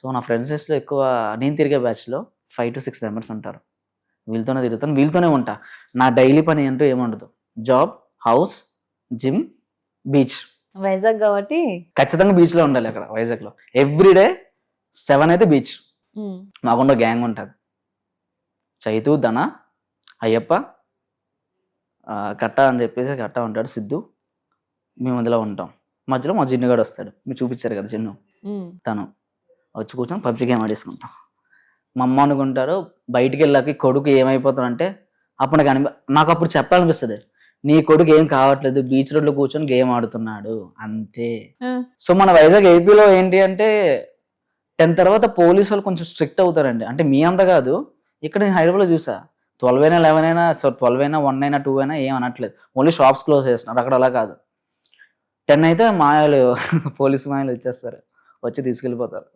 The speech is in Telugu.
సో నా ఫ్రెండ్స్ లిస్ట్‌లో ఎక్కువ నేను తిరిగే బ్యాచ్‌లో 5-6 మెంబర్స్ ఉంటారు. వీళ్ళతోనే తిరుగుతాను. వీళ్ళతోనే ఉంటా. నా డైలీ పని అంటూ ఏముండదు. Job, house, gym, beach. Vizag కాబట్టి ఖచ్చితంగా బీచ్‌లో ఉండాలి అక్కడ వైజాగ్‌లో. ఎవ్రీ డే 7 అయితే బీచ్. మాకుండా గ్యాంగ్ ఉంటది. చైతు, ధన, అయ్యప్ప, కట్ట అని చెప్పేసి కట్ట ఉంటాడు, సిద్ధు. మేము అందులో ఉంటాం. మధ్యలో మా జిన్నుగాడు వస్తాడు. మీరు చూపించారు కదా జిన్ను. తను వచ్చి కూర్చొని పబ్జి గేమ్ ఆడేసుకుంటాం. మా అమ్మ అనుకుంటారు బయటికి వెళ్ళాక కొడుకు ఏమైపోతాడంటే అప్పుడు నాకు అప్పుడు చెప్పాలనిపిస్తుంది, నీ కొడుకు ఏం కావట్లేదు, బీచ్ రోడ్లో కూర్చొని గేమ్ ఆడుతున్నాడు అంతే. సో మన వైజాగ్ ఏపీలో ఏంటి అంటే 10 తర్వాత పోలీసు వాళ్ళు కొంచెం స్ట్రిక్ట్ అవుతారండి. అంటే మీ అంత కాదు, ఇక్కడ నేను హైదరాబాద్లో చూసా 12 అయినా 11 అయినా 12 అయినా 1 అయినా 2 అయినా ఏం అనట్లేదు. ఓన్లీ షాప్స్ క్లోజ్ చేస్తున్నారు. అక్కడ అలా కాదు. 10 అయితే మాయలు పోలీసు మాయలు వచ్చేస్తారు, వచ్చి తీసుకెళ్ళిపోతారు.